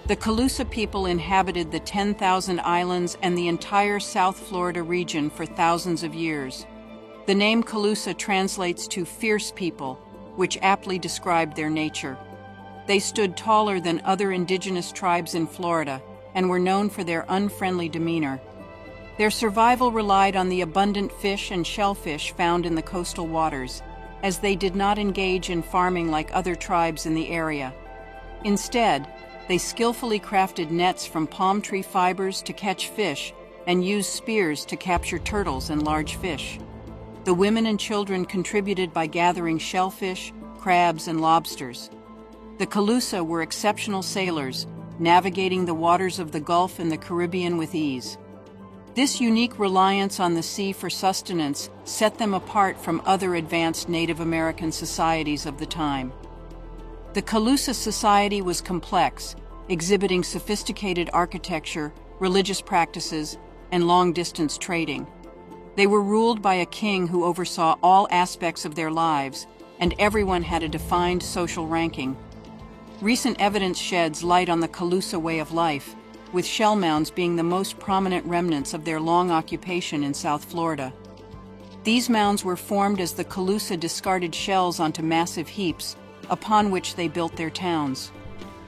The Calusa people inhabited the 10,000 islands and the entire South Florida region for thousands of years. The name Calusa translates to fierce people, which aptly described their nature. They stood taller than other indigenous tribes in Florida and were known for their unfriendly demeanor. Their survival relied on the abundant fish and shellfish found in the coastal waters, as they did not engage in farming like other tribes in the area. Instead, they skillfully crafted nets from palm tree fibers to catch fish and used spears to capture turtles and large fish. The women and children contributed by gathering shellfish, crabs, and lobsters. The Calusa were exceptional sailors, navigating the waters of the Gulf and the Caribbean with ease. This unique reliance on the sea for sustenance set them apart from other advanced Native American societies of the time. The Calusa society was complex, exhibiting sophisticated architecture, religious practices, and long-distance trading. They were ruled by a king who oversaw all aspects of their lives, and everyone had a defined social ranking. Recent evidence sheds light on the Calusa way of life, with shell mounds being the most prominent remnants of their long occupation in South Florida. These mounds were formed as the Calusa discarded shells onto massive heaps, upon which they built their towns.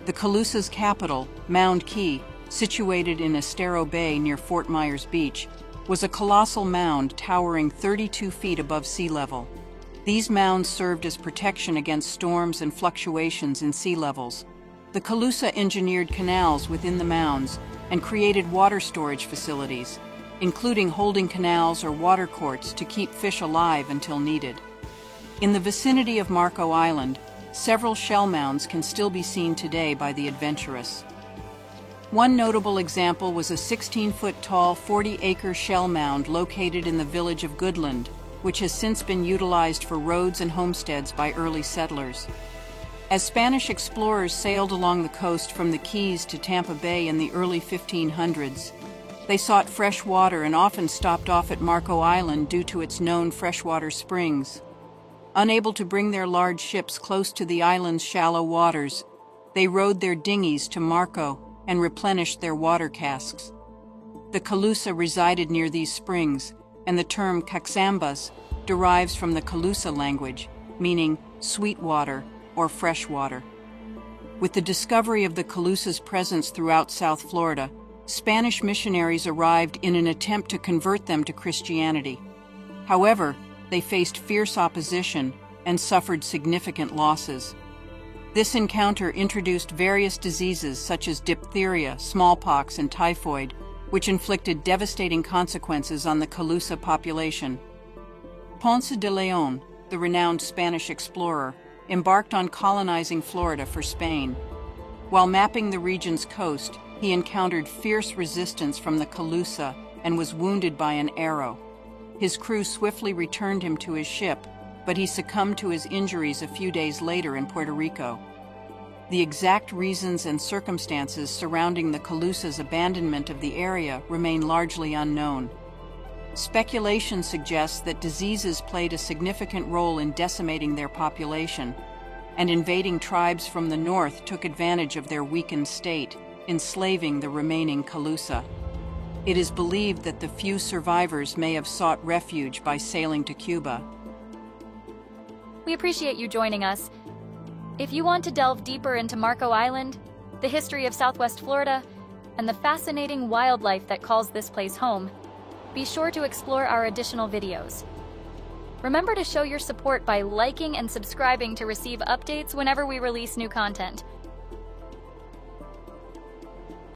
The Calusa's capital, Mound Key, situated in Estero Bay near Fort Myers Beach, was a colossal mound towering 32 feet above sea level. These mounds served as protection against storms and fluctuations in sea levels. The Calusa engineered canals within the mounds and created water storage facilities, including holding canals or water courts to keep fish alive until needed. In the vicinity of Marco Island, several shell mounds can still be seen today by the adventurous. One notable example was a 16-foot-tall, 40-acre shell mound located in the village of Goodland, which has since been utilized for roads and homesteads by early settlers. As Spanish explorers sailed along the coast from the Keys to Tampa Bay in the early 1500s, they sought fresh water and often stopped off at Marco Island due to its known freshwater springs. Unable to bring their large ships close to the island's shallow waters, they rowed their dinghies to Marco and replenished their water casks. The Calusa resided near these springs, and the term Caxambas derives from the Calusa language, meaning sweet water or fresh water. With the discovery of the Calusa's presence throughout South Florida, Spanish missionaries arrived in an attempt to convert them to Christianity. However, they faced fierce opposition and suffered significant losses. This encounter introduced various diseases such as diphtheria, smallpox, and typhoid, which inflicted devastating consequences on the Calusa population. Ponce de León, the renowned Spanish explorer, embarked on colonizing Florida for Spain. While mapping the region's coast, he encountered fierce resistance from the Calusa and was wounded by an arrow. His crew swiftly returned him to his ship, but he succumbed to his injuries a few days later in Puerto Rico. The exact reasons and circumstances surrounding the Calusa's abandonment of the area remain largely unknown. Speculation suggests that diseases played a significant role in decimating their population, and invading tribes from the north took advantage of their weakened state, enslaving the remaining Calusa. It is believed that the few survivors may have sought refuge by sailing to Cuba. We appreciate you joining us. If you want to delve deeper into Marco Island, the history of Southwest Florida, and the fascinating wildlife that calls this place home, be sure to explore our additional videos. Remember to show your support by liking and subscribing to receive updates whenever we release new content.